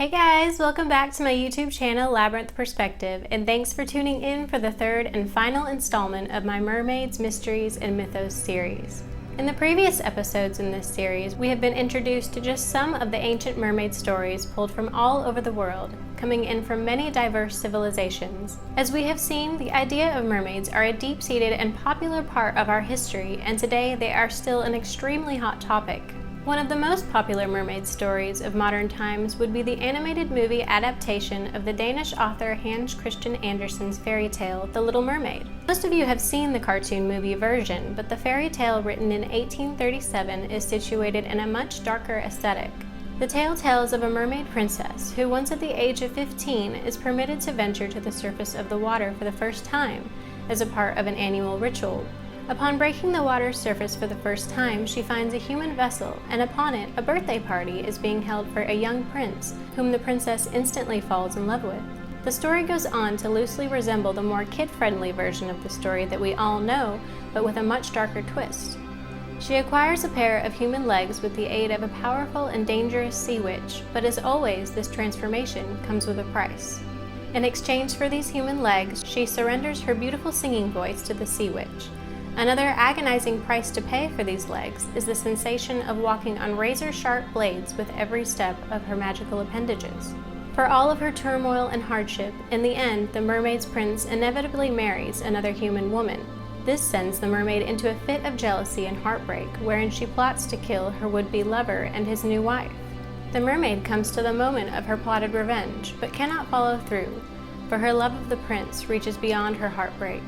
Hey guys, welcome back to my YouTube channel, Labyrinth Perspective, and thanks for tuning in for the third and final installment of my Mermaids, Mysteries, and Mythos series. In the previous episodes in this series, we have been introduced to just some of the ancient mermaid stories pulled from all over the world, coming in from many diverse civilizations. As we have seen, the idea of mermaids are a deep-seated and popular part of our history, and today they are still an extremely hot topic. One of the most popular mermaid stories of modern times would be the animated movie adaptation of the Danish author Hans Christian Andersen's fairy tale, The Little Mermaid. Most of you have seen the cartoon movie version, but the fairy tale written in 1837 is situated in a much darker aesthetic. The tale tells of a mermaid princess who, once at the age of 15, is permitted to venture to the surface of the water for the first time, as a part of an annual ritual. Upon breaking the water's surface for the first time, she finds a human vessel, and upon it, a birthday party is being held for a young prince, whom the princess instantly falls in love with. The story goes on to loosely resemble the more kid-friendly version of the story that we all know, but with a much darker twist. She acquires a pair of human legs with the aid of a powerful and dangerous sea witch, but as always, this transformation comes with a price. In exchange for these human legs, she surrenders her beautiful singing voice to the sea witch. Another agonizing price to pay for these legs is the sensation of walking on razor-sharp blades with every step of her magical appendages. For all of her turmoil and hardship, in the end, the mermaid's prince inevitably marries another human woman. This sends the mermaid into a fit of jealousy and heartbreak, wherein she plots to kill her would-be lover and his new wife. The mermaid comes to the moment of her plotted revenge, but cannot follow through, for her love of the prince reaches beyond her heartbreak.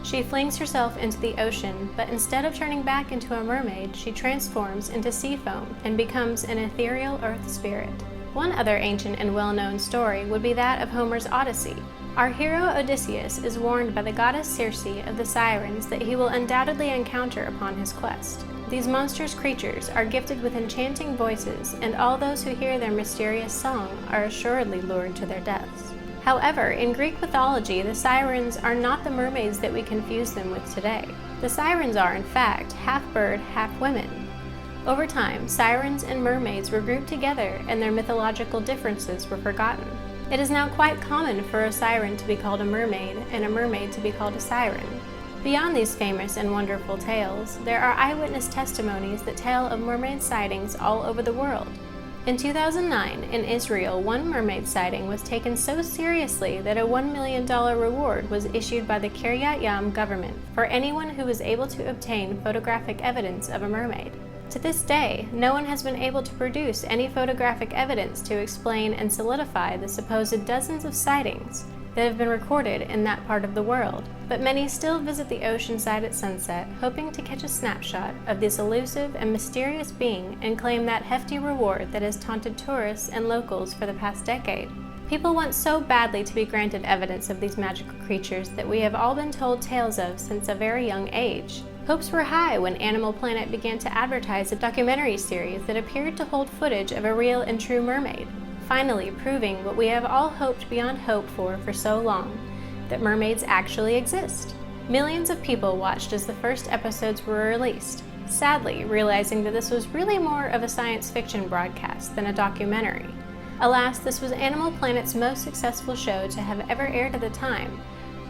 She flings herself into the ocean, but instead of turning back into a mermaid, she transforms into sea foam and becomes an ethereal earth spirit. One other ancient and well-known story would be that of Homer's Odyssey. Our hero Odysseus is warned by the goddess Circe of the sirens that he will undoubtedly encounter upon his quest. These monstrous creatures are gifted with enchanting voices, and all those who hear their mysterious song are assuredly lured to their deaths. However, in Greek mythology, the sirens are not the mermaids that we confuse them with today. The sirens are, in fact, half bird, half women. Over time, sirens and mermaids were grouped together and their mythological differences were forgotten. It is now quite common for a siren to be called a mermaid and a mermaid to be called a siren. Beyond these famous and wonderful tales, there are eyewitness testimonies that tell of mermaid sightings all over the world. In 2009, in Israel, one mermaid sighting was taken so seriously that a $1 million reward was issued by the Kiryat Yam government for anyone who was able to obtain photographic evidence of a mermaid. To this day, no one has been able to produce any photographic evidence to explain and solidify the supposed dozens of sightings that have been recorded in that part of the world, but many still visit the ocean side at sunset, hoping to catch a snapshot of this elusive and mysterious being and claim that hefty reward that has taunted tourists and locals for the past decade. People want so badly to be granted evidence of these magical creatures that we have all been told tales of since a very young age. Hopes were high when Animal Planet began to advertise a documentary series that appeared to hold footage of a real and true mermaid, finally proving what we have all hoped beyond hope for so long, that mermaids actually exist. Millions of people watched as the first episodes were released, sadly realizing that this was really more of a science fiction broadcast than a documentary. Alas, this was Animal Planet's most successful show to have ever aired at the time,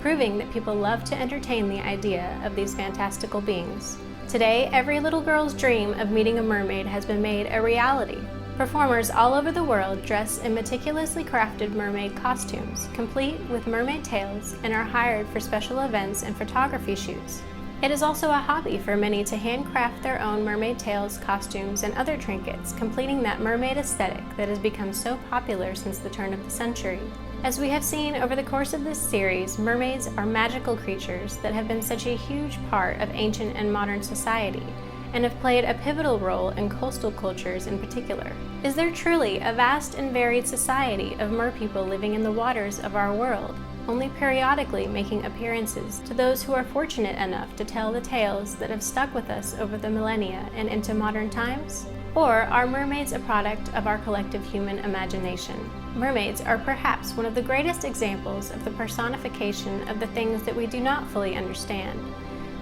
proving that people love to entertain the idea of these fantastical beings. Today, every little girl's dream of meeting a mermaid has been made a reality. Performers all over the world dress in meticulously crafted mermaid costumes, complete with mermaid tails, and are hired for special events and photography shoots. It is also a hobby for many to handcraft their own mermaid tails, costumes, and other trinkets, completing that mermaid aesthetic that has become so popular since the turn of the century. As we have seen over the course of this series, mermaids are magical creatures that have been such a huge part of ancient and modern society, and have played a pivotal role in coastal cultures in particular. Is there truly a vast and varied society of merpeople living in the waters of our world, only periodically making appearances to those who are fortunate enough to tell the tales that have stuck with us over the millennia and into modern times? Or are mermaids a product of our collective human imagination? Mermaids are perhaps one of the greatest examples of the personification of the things that we do not fully understand.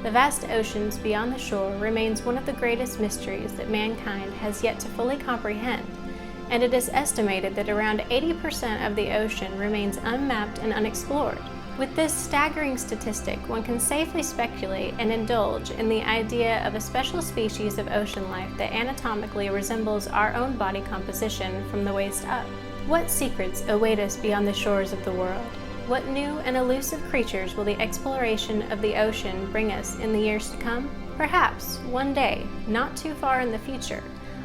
The vast oceans beyond the shore remains one of the greatest mysteries that mankind has yet to fully comprehend, and it is estimated that around 80% of the ocean remains unmapped and unexplored. With this staggering statistic, one can safely speculate and indulge in the idea of a special species of ocean life that anatomically resembles our own body composition from the waist up. What secrets await us beyond the shores of the world? What new and elusive creatures will the exploration of the ocean bring us in the years to come? Perhaps, one day, not too far in the future,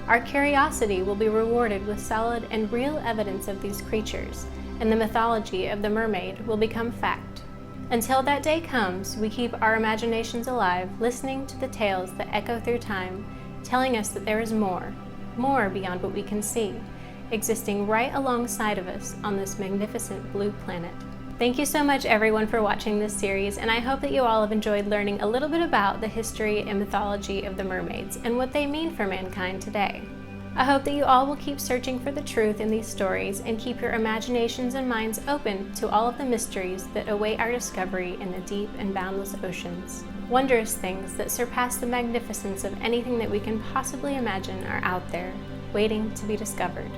our curiosity will be rewarded with solid and real evidence of these creatures, and the mythology of the mermaid will become fact. Until that day comes, we keep our imaginations alive, listening to the tales that echo through time, telling us that there is more beyond what we can see, existing right alongside of us on this magnificent blue planet. Thank you so much everyone for watching this series, and I hope that you all have enjoyed learning a little bit about the history and mythology of the mermaids and what they mean for mankind today. I hope that you all will keep searching for the truth in these stories and keep your imaginations and minds open to all of the mysteries that await our discovery in the deep and boundless oceans. Wondrous things that surpass the magnificence of anything that we can possibly imagine are out there, waiting to be discovered.